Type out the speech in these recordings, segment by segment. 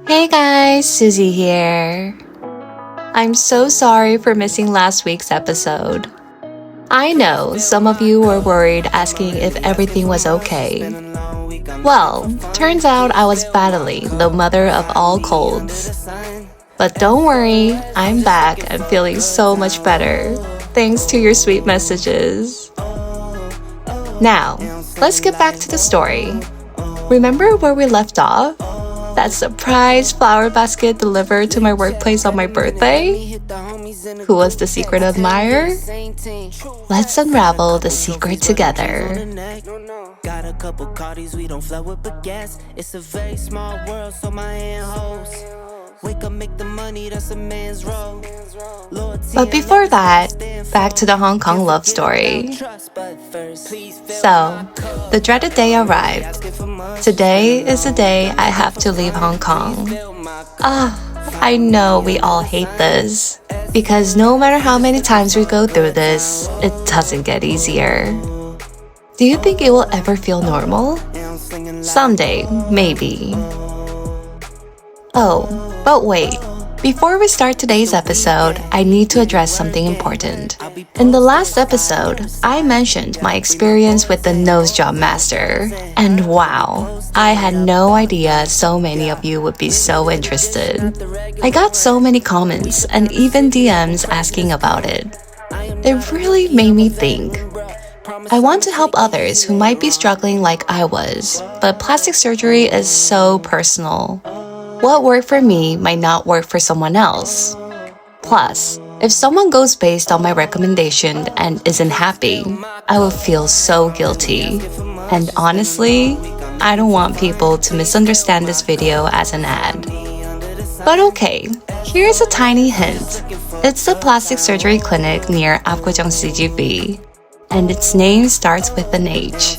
Hey guys, Susie here. I'm so sorry for missing last week's episode. I know some of you were worried asking if everything was okay. Well, turns out I was battling the mother of all colds. But don't worry, I'm back and feeling so much better, thanks to your sweet messages. Now, let's get back to the story. Remember where we left off? That surprise flower basket delivered to my workplace on my birthday? Who was the secret admirer? Let's unravel the secret together. Got a couple Cardis, we don't flow with gas. It's a very small world, so my hand holds. Wake up, make the money, that's a man's role. But before that, back to the Hong Kong love story. So, the dreaded day arrived. Today is the day I have to leave Hong Kong. I know we all hate this, because no matter how many times we go through this, it doesn't get easier. Do you think it will ever feel normal? Someday, maybe. Oh, but wait. Before we start today's episode, I need to address something important. In the last episode, I mentioned my experience with the nose job master. And wow, I had no idea so many of you would be so interested. I got so many comments and even DMs asking about it. It really made me think. I want to help others who might be struggling like I was, but plastic surgery is so personal. What worked for me might not work for someone else. Plus, if someone goes based on my recommendation and isn't happy, I will feel so guilty. And honestly, I don't want people to misunderstand this video as an ad. But okay, here's a tiny hint. It's the plastic surgery clinic near Apgujeong CGV. And its name starts with an H.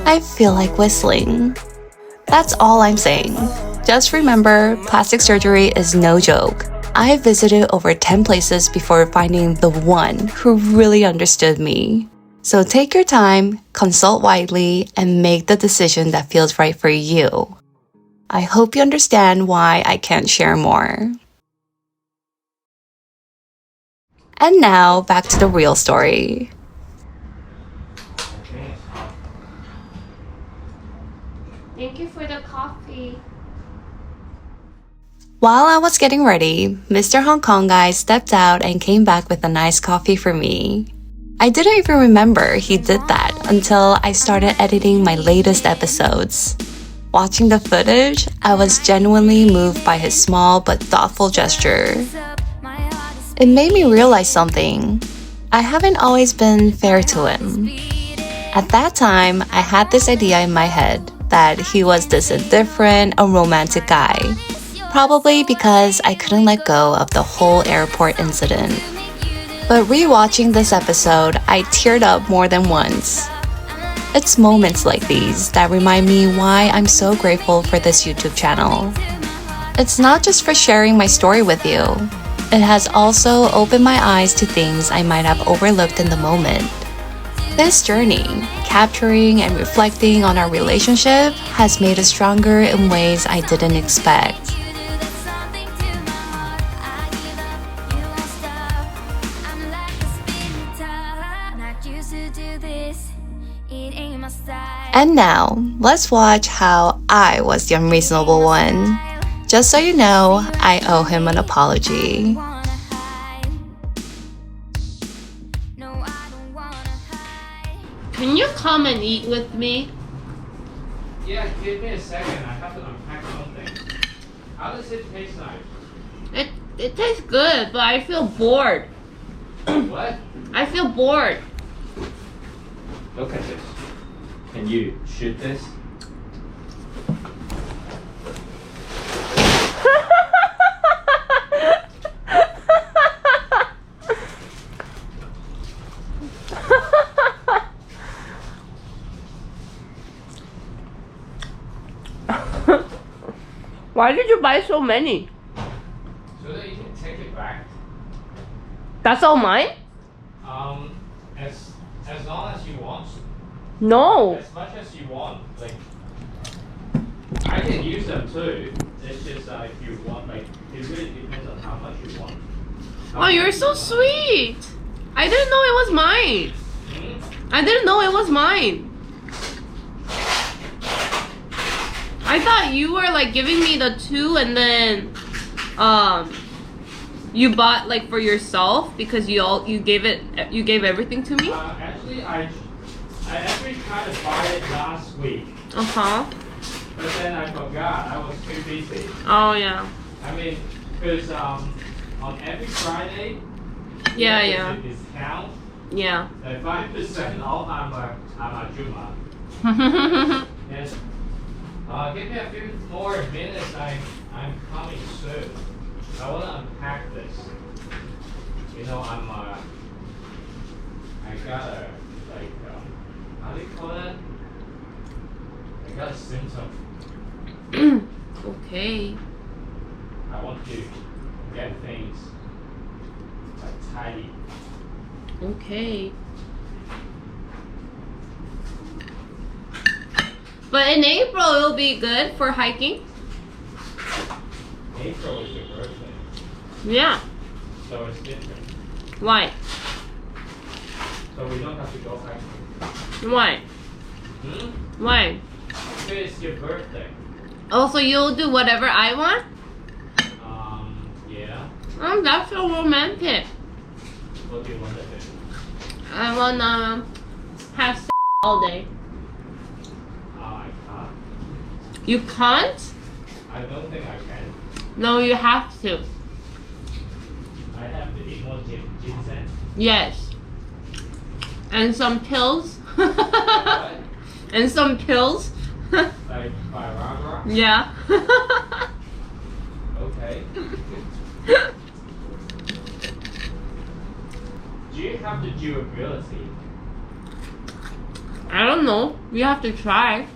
I feel like whistling. That's all I'm saying. Just remember, plastic surgery is no joke. I visited over 10 places before finding the one who really understood me. So take your time, consult widely, and make the decision that feels right for you. I hope you understand why I can't share more. And now, back to the real story. Thank you for the coffee. While I was getting ready, Mr. Hong Kong guy stepped out and came back with a nice coffee for me. I didn't even remember he did that until I started editing my latest episodes. Watching the footage, I was genuinely moved by his small but thoughtful gesture. It made me realize something. I haven't always been fair to him. At that time, I had this idea in my head that he was this indifferent, unromantic guy. Probably because I couldn't let go of the whole airport incident. But rewatching this episode, I teared up more than once. It's moments like these that remind me why I'm so grateful for this YouTube channel. It's not just for sharing my story with you. It has also opened my eyes to things I might have overlooked in the moment. This journey, capturing and reflecting on our relationship, has made us stronger in ways I didn't expect. And now, let's watch how I was the unreasonable one. Just so you know, I owe him an apology. Can you come and eat with me? Yeah, give me a second. I have to unpack something. How does it taste like? It tastes good, but I feel bored. What? I feel bored. Look at this. Can you shoot this? Why did you buy so many? So that you can take it back. That's all mine? As long as you want. No. As much as you want. Like, I can use them too. It's just if you want, like, it really depends on how much you want. Oh, you're so sweet. I didn't know it was mine. I didn't know it was mine. I thought you were like giving me the 2 and then you bought like for yourself because you gave everything to me. Actually, I actually tried to buy it last week, Uh-huh. but then I forgot. I was too busy. Oh yeah. I mean, because on every Friday, Yeah, there's yeah. a discount. Yeah. Like 5% off Amajuma. Yes. Give me a few more minutes. I'm coming soon. I want to unpack this. You know, I got a how do you call that? I got a symptom. Okay. I want to get things like tidy. Okay. But in April it'll be good for hiking. April is your birthday, Yeah. so it's different. Why? So we don't have to go hiking. Why? Why? Because it's your birthday. Oh, so you'll do whatever I want? Yeah. Oh, that's so romantic. What do you want to do? I wanna have sex all day. I can't. You can't? I don't think I can. No, you have to. I have to eat more ginseng. Yes. And some pills. What? And some pills. Like Viagra? Yeah. Okay. Do you have the durability? I don't know. We have to try.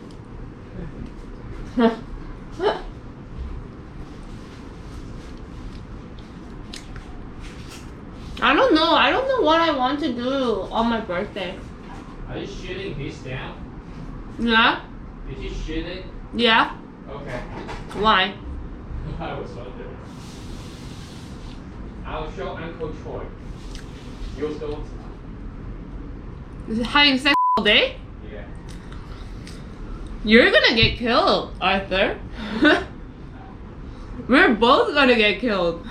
I don't know. I don't know what I want to do on my birthday. Are you shooting this down? Yeah? Did you shoot it? Yeah? Okay. Why? I was wondering. I'll show Uncle Troy. You'll still. Is it having sex all day? Yeah. You're gonna get killed, Arthur. We're both gonna get killed.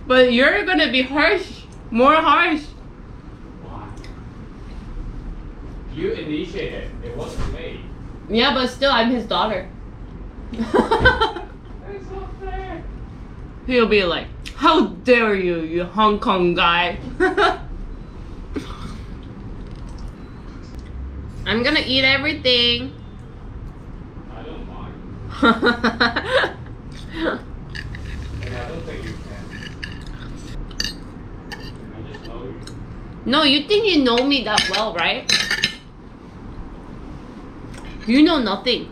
But you're gonna be harsh. More harsh. Why? You initiated. It wasn't me. Yeah, but still, I'm his daughter. That's not fair. He'll be like, how dare you, you Hong Kong guy. I'm gonna eat everything. I don't mind. And I don't think you can. I just know you. No, you think you know me that well, right? You know nothing.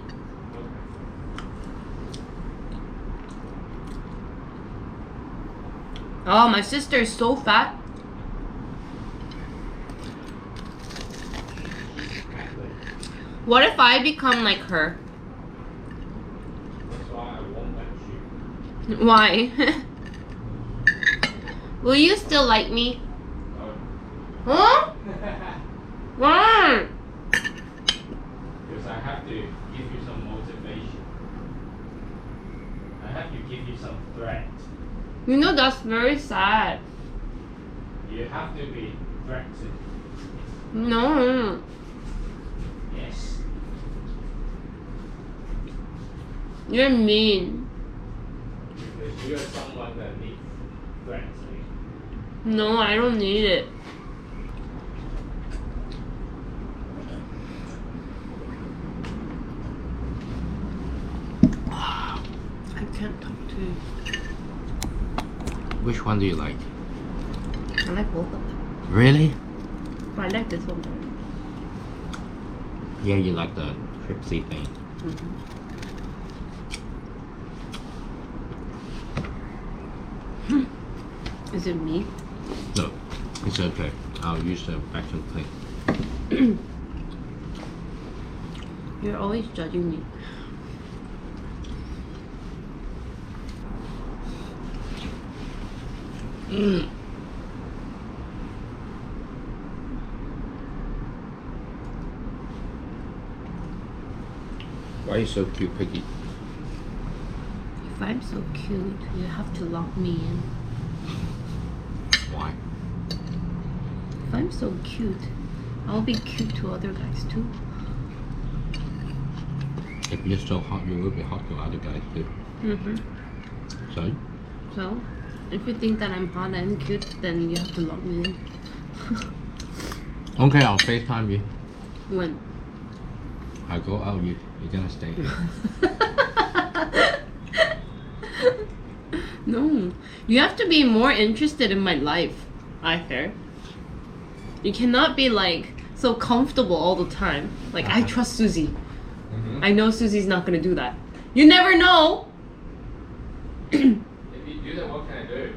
Oh, my sister is so fat. What if I become like her? That's why I won't let you. Why? Will you still like me? Huh? Why? Because I have to give you some motivation. I have to give you some threat. You know that's very sad. You have to be threatened. No. Yes. You're mean. Because you're someone that needs threatening. No, I don't need it. I can't talk to you. Which one do you like? I like both of them. Really? But I like this one better. Yeah, you like the cripsy thing. Is it me? No, it's okay. I'll use the vacuum thing. You're always judging me. Why are you so cute, Piggy? If I'm so cute, you have to lock me in. Why? If I'm so cute, I'll be cute to other guys too. If you're so hot, you will be hot to other guys too. So? So, if you think that I'm hot and cute, then you have to lock me in. Okay, I'll FaceTime you. When? I go out, you're gonna stay here. No, you have to be more interested in my life, I heard. You cannot be like so comfortable all the time. Like, I trust Susie. I know Susie's not gonna do that. You never know. If you do that, what can I do?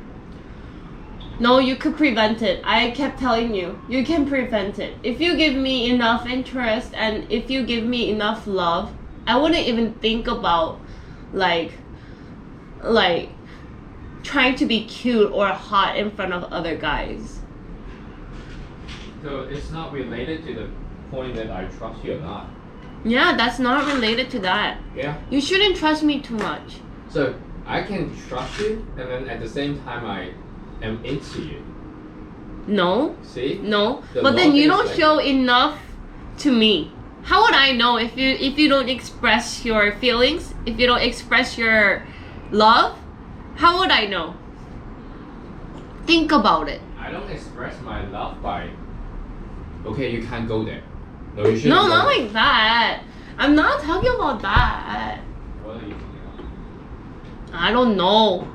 No, you could prevent it. I kept telling you, you can prevent it. If you give me enough interest and if you give me enough love, I wouldn't even think about like trying to be cute or hot in front of other guys. So it's not related to the point that I trust you or not. Yeah, that's not related to that. Yeah. You shouldn't trust me too much. So I can trust you, and then at the same time I am into you. No. See? No. The But then you love don't is show enough to me. How would I know if you don't express your feelings? If you don't express your love? How would I know? Think about it. I don't express my love by. Okay, you can't go there. No, you shouldn't. No, go not there. like that. I'm not talking about that. What are you talking I don't know.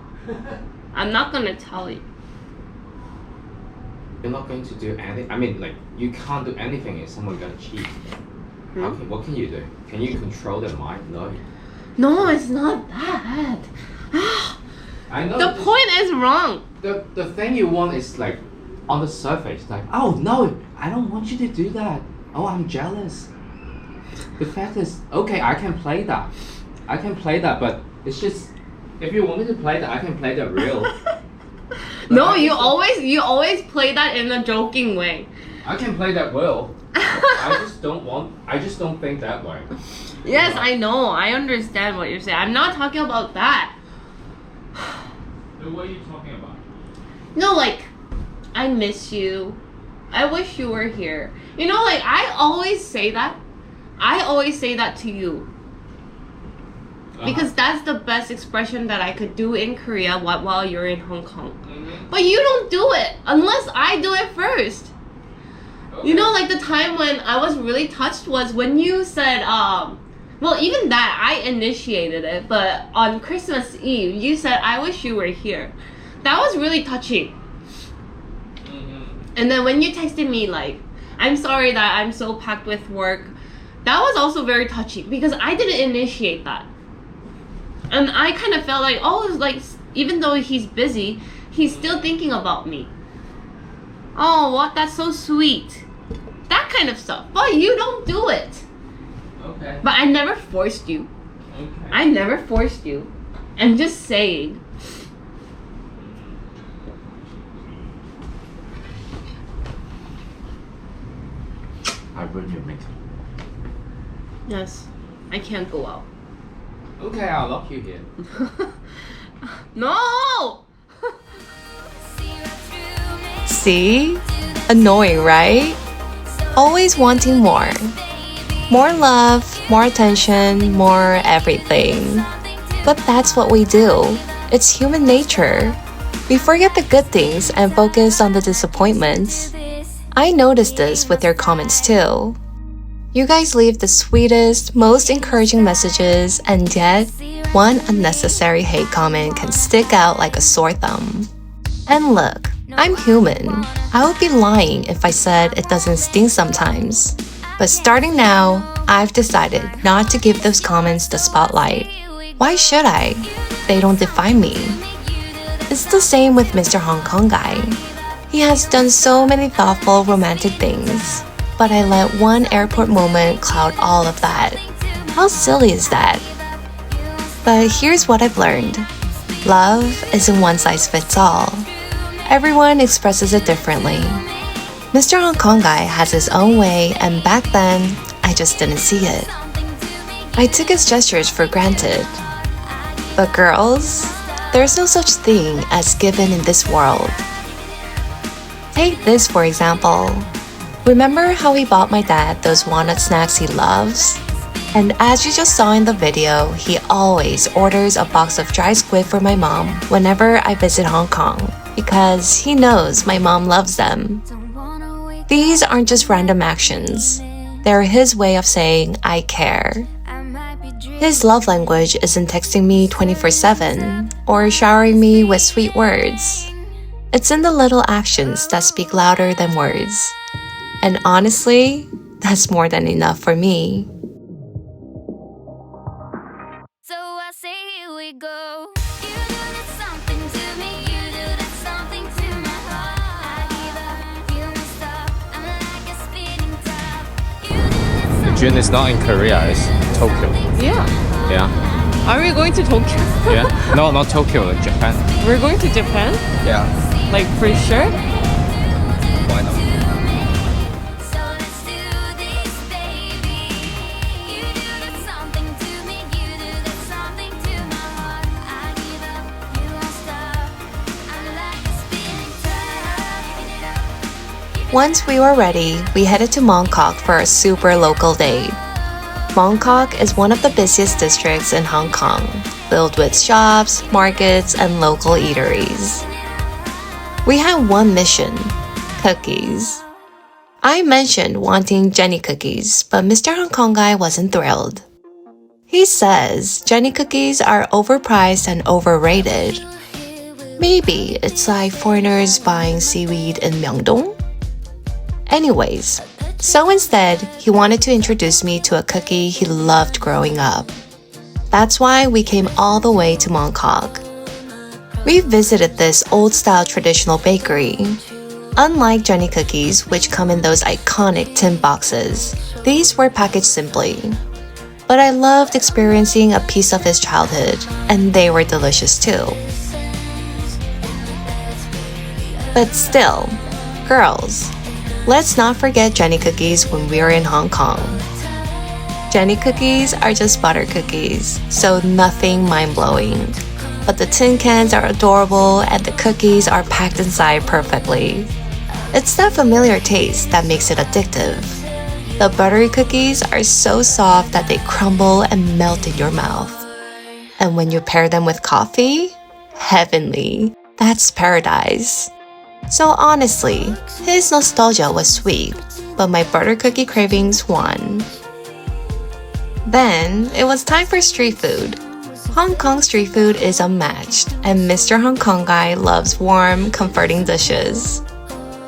I'm not gonna tell you. You're not going to do anything. I mean, like, you can't do anything if someone gonna cheat. What can you do? Can you control their mind? No. No, it's not that. I know. The point is wrong. The thing you want is like on the surface, like, oh no, I don't want you to do that. Oh, I'm jealous. The fact is, okay, I can play that. But it's just, if you want me to play that, I can play that real. No, you always play that in a joking way. I can play that well. I just don't think that way. Yes, I know. I understand what you're saying. I'm not talking about that. So what are you talking about? No, like, I miss you. I wish you were here. You know, like, I always say that. I always say that to you. Because that's the best expression that I could do in Korea while you're in Hong Kong. But you don't do it unless I do it first. Okay. You know, like the time when I was really touched was when you said, well, even that, I initiated it, but on Christmas Eve, you said, I wish you were here. That was really touching. And then when you texted me, like, I'm sorry that I'm so packed with work, that was also very touching because I didn't initiate that. And I kind of felt like, oh, like, even though he's busy, he's still thinking about me. Oh, what? That's so sweet. That kind of stuff. But you don't do it. Okay. But I never forced you. Okay. I never forced you. I'm just saying. I ruined your makeup. Yes, I can't go out. Okay, I'll lock you here. No! See? Annoying, right? Always wanting more. More love, more attention, more everything. But that's what we do. It's human nature. We forget the good things and focus on the disappointments. I noticed this with your comments too. You guys leave the sweetest, most encouraging messages, and yet, one unnecessary hate comment can stick out like a sore thumb. And look, I'm human. I would be lying if I said it doesn't sting sometimes. But starting now, I've decided not to give those comments the spotlight. Why should I? They don't define me. It's the same with Mr. Hong Kong guy. He has done so many thoughtful, romantic things, but I let one airport moment cloud all of that. How silly is that? But here's what I've learned. Love isn't one size fits all. everyone expresses it differently. Mr. Hong Kong guy has his own way, and back then, I just didn't see it. I took his gestures for granted. But girls, there's no such thing as given in this world. Take this for example. Remember how he bought my dad those walnut snacks he loves? And as you just saw in the video, he always orders a box of dry squid for my mom whenever I visit Hong Kong because he knows my mom loves them. These aren't just random actions. They're his way of saying, I care. His love language isn't texting me 24/7 or showering me with sweet words. It's in the little actions that speak louder than words. And honestly, that's more than enough for me. So I say here we go. You do that something to me, you do that something to my heart. I give up, you won't stop. I'm like a spinning top. You do that something. June is not in Korea, it's Tokyo. Yeah. Yeah. Are we going to Tokyo? Yeah. No, not Tokyo, Japan. We're going to Japan? Yeah. Like for sure? Why not? So let's do this, baby. You do that something to me, you do that something to my heart. I give up, you won't stop. I'm like a spinning top. Once we were ready, we headed to Mongkok for a super local date. Mongkok is one of the busiest districts in Hong Kong, filled with shops, markets, and local eateries. We had one mission: cookies. I mentioned wanting Jenicookies, but Mr. Hong Kong guy wasn't thrilled. He says Jenicookies are overpriced and overrated. Maybe it's like foreigners buying seaweed in Myeongdong? Anyways, so instead, he wanted to introduce me to a cookie he loved growing up. That's why we came all the way to Mongkok. We visited this old-style traditional bakery. Unlike Jenicookies, which come in those iconic tin boxes, these were packaged simply. But I loved experiencing a piece of his childhood, and they were delicious too. But still, girls, let's not forget Jenicookies when we're in Hong Kong. Jenicookies are just butter cookies, so nothing mind-blowing. But the tin cans are adorable and the cookies are packed inside perfectly. It's that familiar taste that makes it addictive. The buttery cookies are so soft that they crumble and melt in your mouth. And when you pair them with coffee, heavenly. That's paradise. So honestly, his nostalgia was sweet, but my butter cookie cravings won. Then, it was time for street food. Hong Kong street food is unmatched, and Mr. Hong Kong guy loves warm, comforting dishes.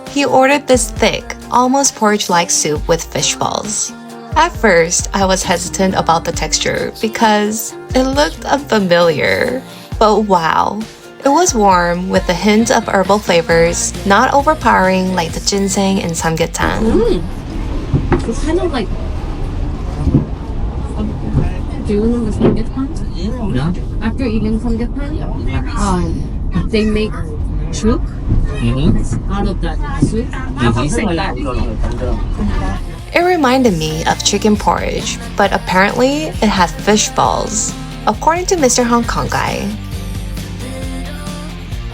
He ordered this thick, almost porridge-like soup with fish balls. At first, I was hesitant about the texture because it looked unfamiliar. But wow, it was warm with a hint of herbal flavors, not overpowering like the ginseng and samgyetang. It's kind of like. Do you know the samgyetang? Yeah. After eating samgyetang, they make soup out of that soup. It reminded me of chicken porridge, but apparently it had fish balls, according to Mr. Hong Kong guy.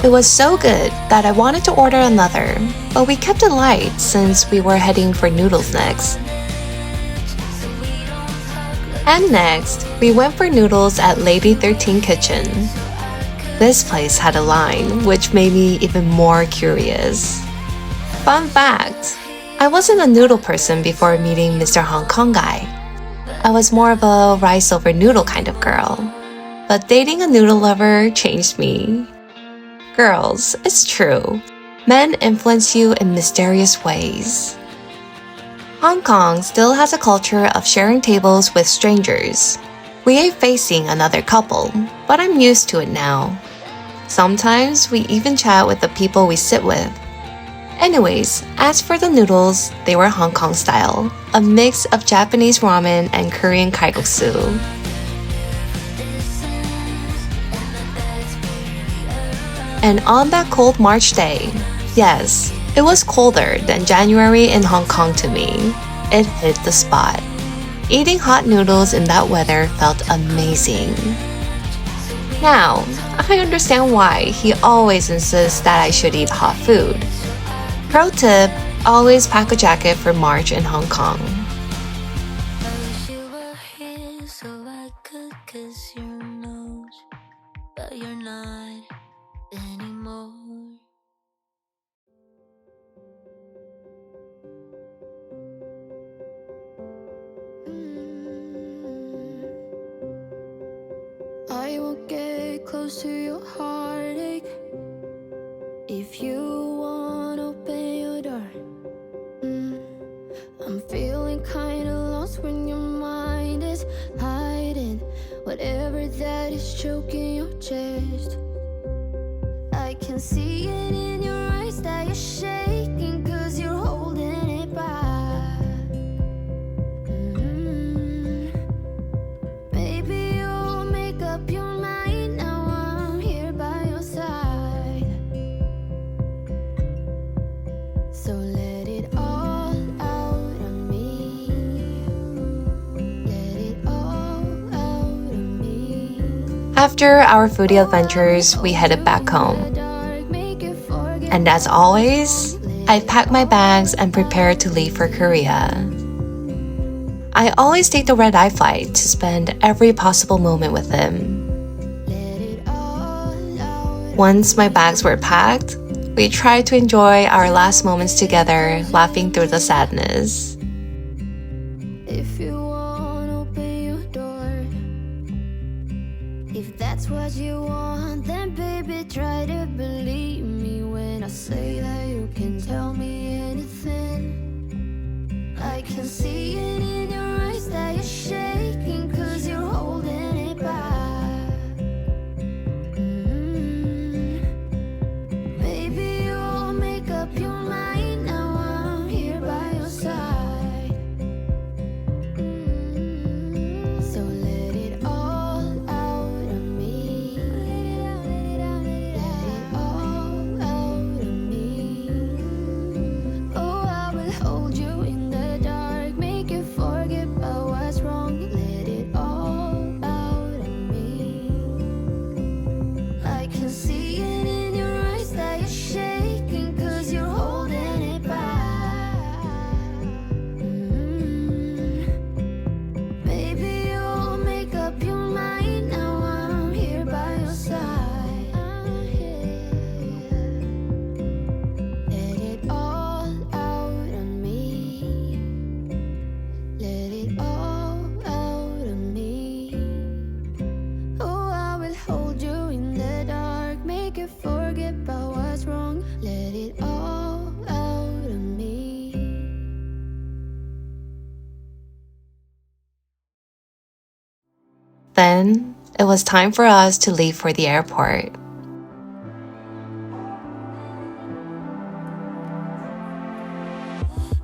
It was so good that I wanted to order another, but we kept it light since we were heading for noodles next. And next, we went for noodles at Lady 13 Kitchen. This place had a line, which made me even more curious. Fun fact, I wasn't a noodle person before meeting Mr. Hong Kong guy. I was more of a rice over noodle kind of girl. But dating a noodle lover changed me. Girls, it's true. Men influence you in mysterious ways. Hong Kong still has a culture of sharing tables with strangers. We ate facing another couple, but I'm used to it now. Sometimes we even chat with the people we sit with. Anyways, as for the noodles, they were Hong Kong style, a mix of Japanese ramen and Korean kalguksu. And on that cold March day, yes, it was colder than January in Hong Kong to me. It hit the spot. Eating hot noodles in that weather felt amazing. Now, I understand why he always insists that I should eat hot food. Pro tip, always pack a jacket for March in Hong Kong. I wish you were here so I could kiss your nose, but you're not anymore. I won't get close to your heartache if you won't open your door. I'm feeling kinda lost when your mind is hiding whatever that is choking your chest. I can see it in your eyes that you're shaking 'cause you're holding it back. Maybe you'll make up your mind now I'm here by your side. So let it all out of me. Let it all out of me. After our foodie adventures, we headed back home. Dark, make it forget. And as always, I packed my bags and prepared to leave for Korea. I always take the red-eye flight to spend every possible moment with him. Let it all out. Once my bags were packed, we tried to enjoy our last moments together, laughing through the sadness. If you want, open your door. If that's what you want, then baby, try to believe me when I say that you can tell me anything. I can see it in your eyes that you're shaking 'cause you're holding it back. Maybe you'll make up your mind now I'm here by your side. So let it all out of me. Let it all out of me. Oh, I will hold you in the dark, make you forget about what's wrong. Let it all out of me. I can see it in your eyes that you're shaking 'cause you're holding it back. Maybe you'll make up your mind now I'm here by your side. I'm here. Let it all out of me. Let it all out of me. Oh, I will hold you in the dark, make you forget about what's wrong. Let it all out of me. Then, it was time for us to leave for the airport.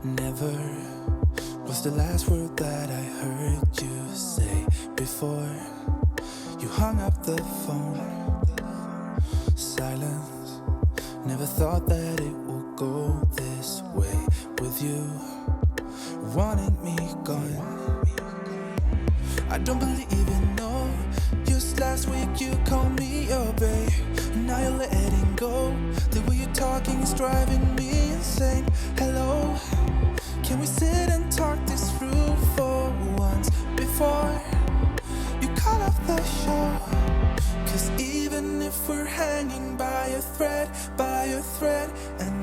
Never was the last word that I heard you say before you hung up the phone. Silence, never thought that it would go this way with you wanting me gone. I don't believe in no. Just last week you called me your babe. Now you're letting go. The way you're talking is driving me insane. Hello, can we sit and talk this through for once before you cut off the show? 'Cause even if we're hanging by a thread,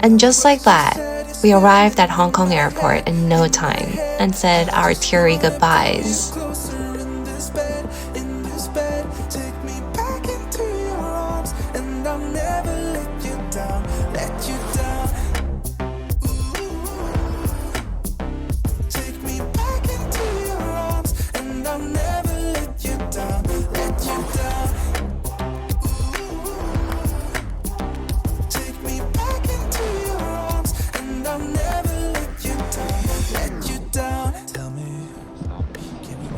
And just like that, we arrived at Hong Kong airport in no time and said our teary goodbyes. closer in this bed, take me back into your arms, and I'll never let you down. Ooh. Take me back into your arms, and I'll never let you down. Ooh. Take me back into your arms, and I'll never let you down. Tell me, can we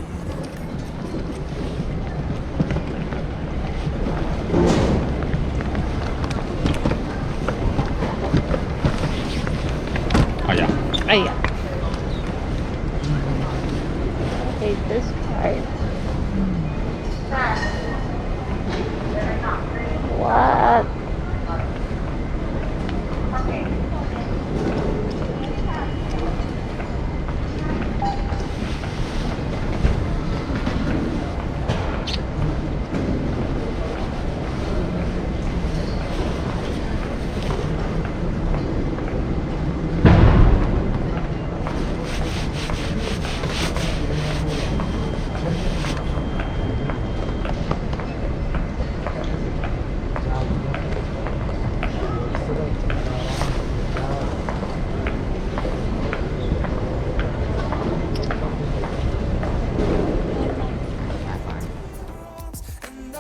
card. What?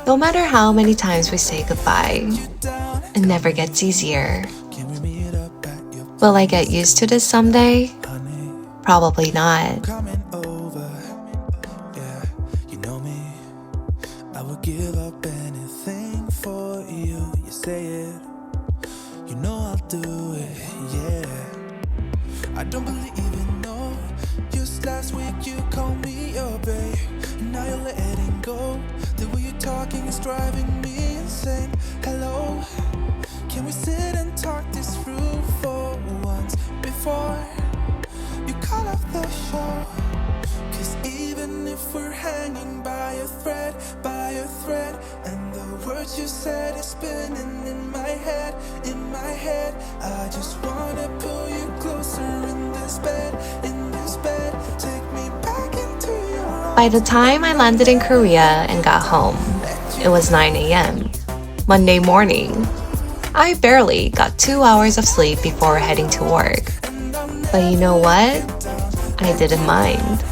No matter how many times we say goodbye, it never gets easier. Will I get used to this someday? Probably not. Coming over, yeah, you know me. I would give up anything for you. You say it, you know I'll do it, yeah. I don't believe it, no. Just last week you called me your babe. Now you're letting go. The way you're talking is driving me insane. Hello, can we sit and talk this through for once before you call off the show? Cause even if we're hanging by a thread, and the words you said is spinning in my head, I just wanna pull you closer in this bed, take me back into your arms. By the time I landed in Korea and got home, it was 9 a.m. Monday morning. I barely got 2 hours of sleep before heading to work. But you know what? I didn't mind.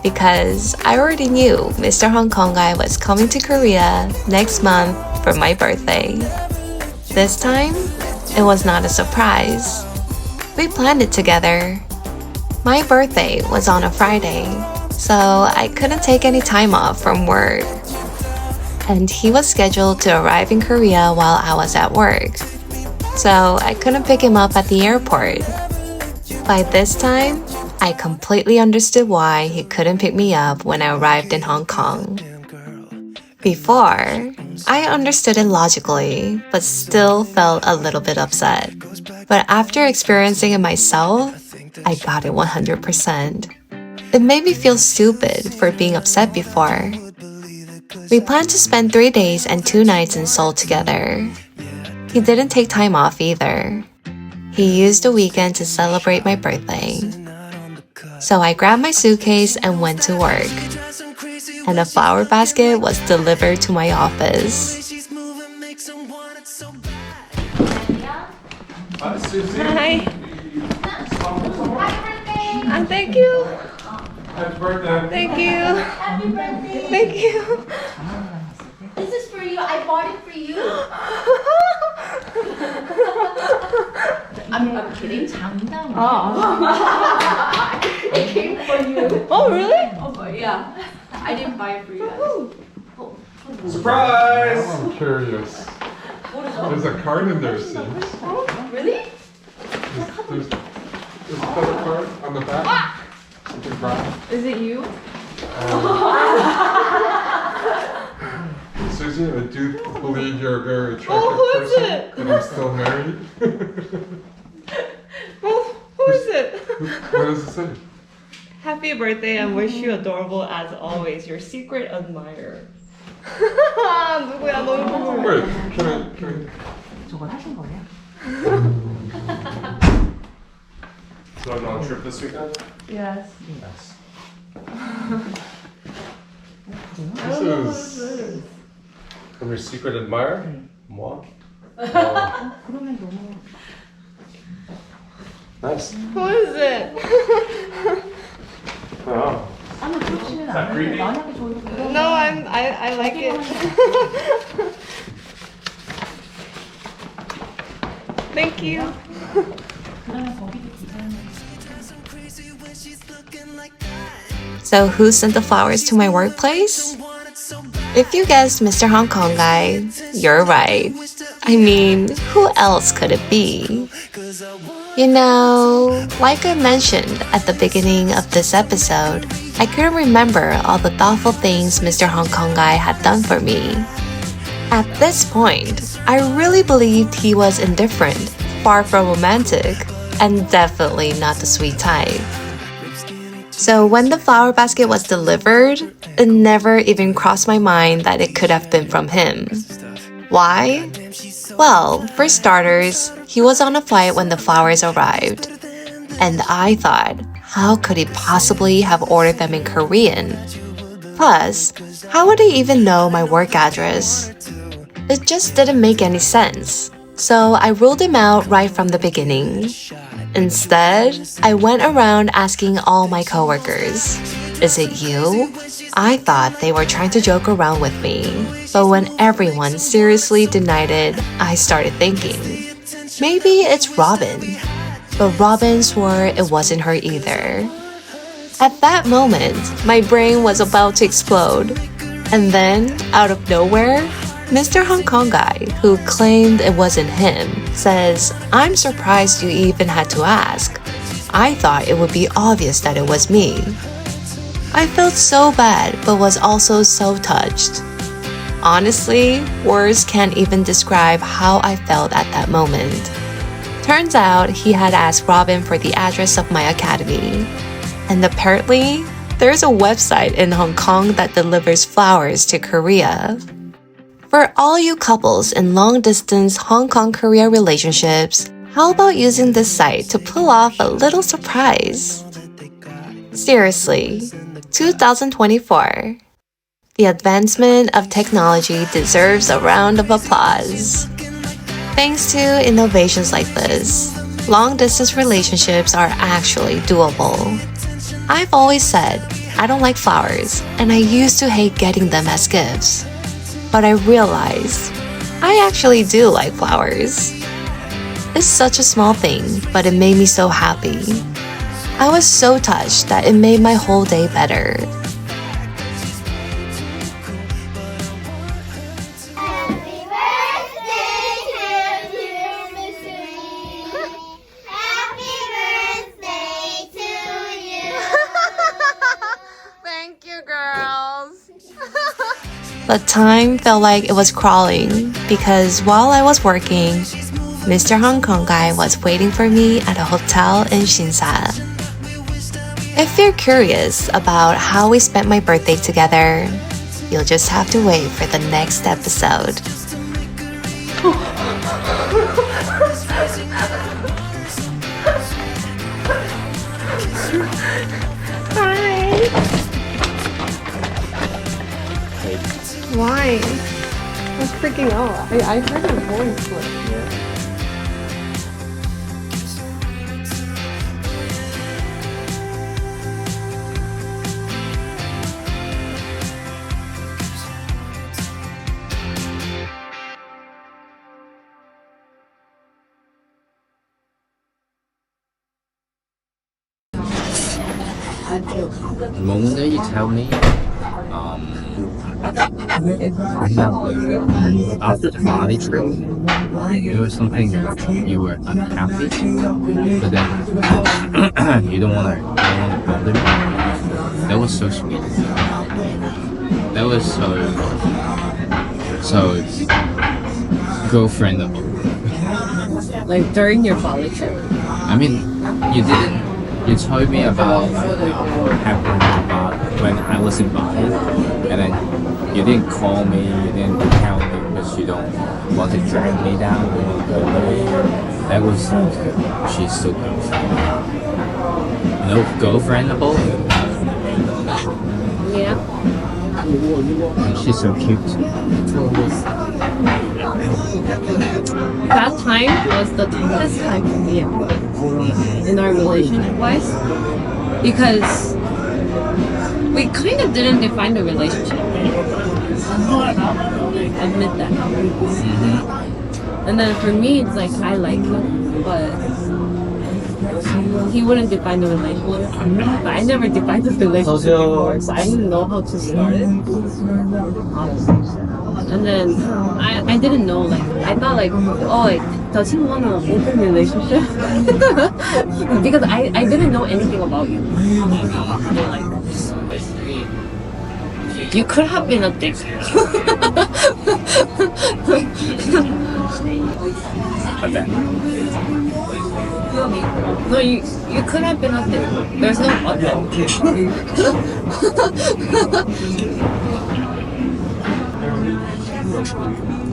Because I already knew Mr. Hong Kong guy was coming to Korea next month for my birthday. This time, it was not a surprise. We planned it together. My birthday was on a Friday, so I couldn't take any time off from work. And he was scheduled to arrive in Korea while I was at work, so I couldn't pick him up at the airport. By this time, I completely understood why he couldn't pick me up when I arrived in Hong Kong. Before, I understood it logically, but still felt a little bit upset. But after experiencing it myself, I got it 100%. It made me feel stupid for being upset before. We planned to spend 3 days and 2 nights in Seoul together. He didn't take time off either. He used the weekend to celebrate my birthday. So I grabbed my suitcase and went to work. And a flower basket was delivered to my office. Hi, Susie. Hi. Thank you. Happy birthday. Thank you. Happy birthday. Thank you. This is for you. I bought it for you. I'm kidding. 장담. It came for you. Oh, really? Oh, but yeah. I didn't buy it for you. Surprise! I'm curious. There's a card in there, see? Really? There's another card on the back. Something brown. Is it you? Susie, I do believe you're a very attractive who is person. it? And I'm still married. Who is it? What does it say? Happy birthday and wish you adorable as always. Your secret admirer. 누구야? 너무 궁금해. Wait, can 저걸 하신 거예요? I go on a trip this weekend? Yes. This is from your secret admirer? Moi? 그러면 너무 Nice. Who is it? Wow. 아니 그렇지는 that 않은데 creepy? 만약에 저희가 그러면 No, I like it. Thank you. 그러면 거기도 디자인을 So who sent the flowers to my workplace? If you guessed Mr. Hong Kong guy, you're right. I mean, who else could it be? Cause I want You know, like I mentioned at the beginning of this episode, I couldn't remember all the thoughtful things Mr. Hong Kong guy had done for me. At this point, I really believed he was indifferent, far from romantic, and definitely not the sweet type. So when the flower basket was delivered, it never even crossed my mind that it could have been from him. Why? Well, for starters, he was on a flight when the flowers arrived. And I thought, how could he possibly have ordered them in Korean? Plus, how would he even know my work address? It just didn't make any sense. So I ruled him out right from the beginning. Instead, I went around asking all my coworkers, "Is it you?" I thought they were trying to joke around with me. But when everyone seriously denied it, I started thinking, maybe it's Robin. But Robin swore it wasn't her either. At that moment, my brain was about to explode. And then, out of nowhere, Mr. Hong Kong guy, who claimed it wasn't him, says, "I'm surprised you even had to ask. I thought it would be obvious that it was me." I felt so bad, but was also so touched. Honestly, words can't even describe how I felt at that moment. Turns out he had asked Robin for the address of my academy. And apparently, there's a website in Hong Kong that delivers flowers to Korea. For all you couples in long-distance Hong Kong-Korea relationships, how about using this site to pull off a little surprise? Seriously, 2024. The advancement of technology deserves a round of applause. Thanks to innovations like this, long-distance relationships are actually doable. I've always said I don't like flowers, and I used to hate getting them as gifts. But I realized I actually do like flowers. It's such a small thing, but it made me so happy. I was so touched that it made my whole day better. Happy birthday to you, Miss Lee. Happy birthday to you. Thank you, girls. But time felt like it was crawling because while I was working, Mr. Hong Kong guy was waiting for me at a hotel in Shinsa. If you're curious about how we spent my birthday together, you'll just have to wait for the next episode. Hi. Why? I'm freaking out. I heard her voice. The moment that you tell me, after the Bali trip, it was something that you were unhappy, but then you don't want to bother me. That was so sweet. That was so girlfriendable. Like during your Bali trip? I mean, you told me about what happened about when I was in Bali, and then you didn't call me, you didn't tell me because you don't want to drag me down, you want to go away. That was so good. She's so good. You know, girlfriendable? Yeah. And she's so cute. That time was the toughest time for me in our relationship-wise, because we kind of didn't define the relationship. Admit that. And then for me, it's like I like him, but he wouldn't define the relationship. But I never defined the relationship before, so I didn't know how to start it. And And then I didn't know, like, I thought like, oh, like, does he want an open relationship? Because I didn't know anything about you. Like, you could have been a dick. But then, No, you could have been a dick. There's no other.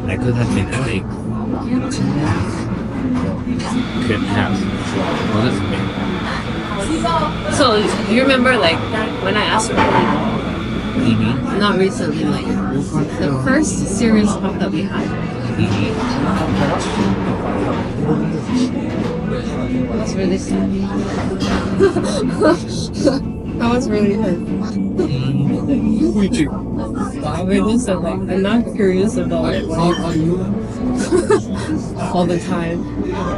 I could have been a dick. Could have. What does it mean? So you remember, like, when I asked for you, Mm-hmm. not recently, like, the first serious talk that we had. That was really sad. That was really hurt. Wow, really sad. Like, I'm not curious about it all the time.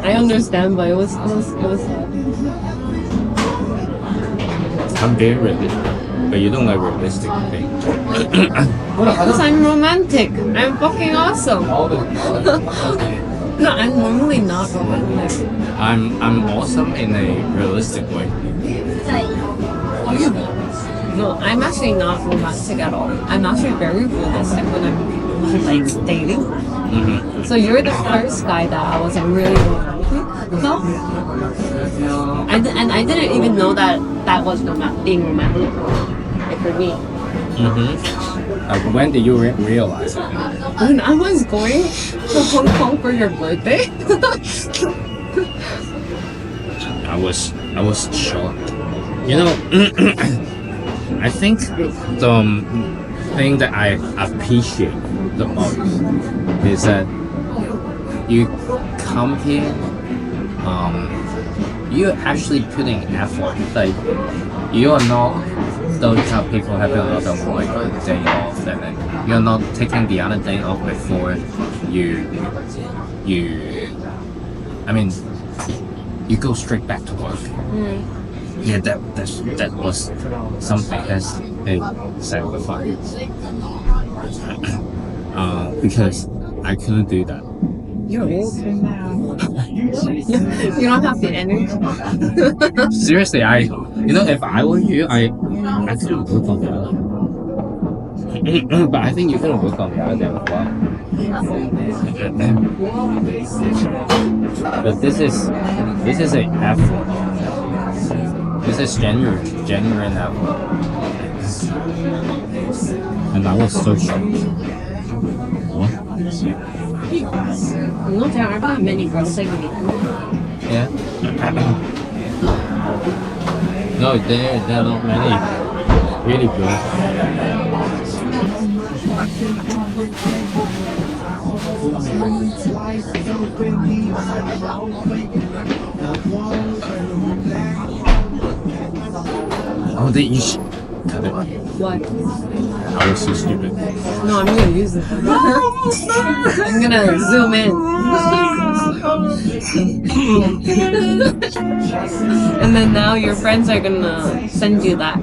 I understand, but it was sad. I'm very realistic, but you don't like realistic things. Because I'm romantic. I'm fucking awesome. No, I'm normally not romantic. I'm awesome in a realistic way. No, I'm actually not romantic at all. I'm actually very realistic when I'm like dating. Mm-hmm. So you're the first guy that I was really romantic. So, I didn't even know that was being romantic, like, for me. Mm-hmm. When did you realize it? When I was going to Hong Kong for your birthday. I was shocked. You know, I think the thing that I appreciate the most is that you come here, you're actually putting effort. Like, you are not those type of people having a lot of like a day off, and then you're not taking the other day off before you go straight back to work. Yeah, that was something that's a sacrifice. Because I couldn't do that. You're old. You don't have the energy. Seriously, if I were you, I couldn't work on the other. But I think you can work on the other as well. But this is a effort. This is genuine effort. And I was so shocked. What? No, there aren't that many girls like me. Yeah. No, there are not many really good. Oh, they each cut it. What? I was so stupid. No, I'm gonna use it. I'm gonna zoom in. And then now your friends are gonna send you that.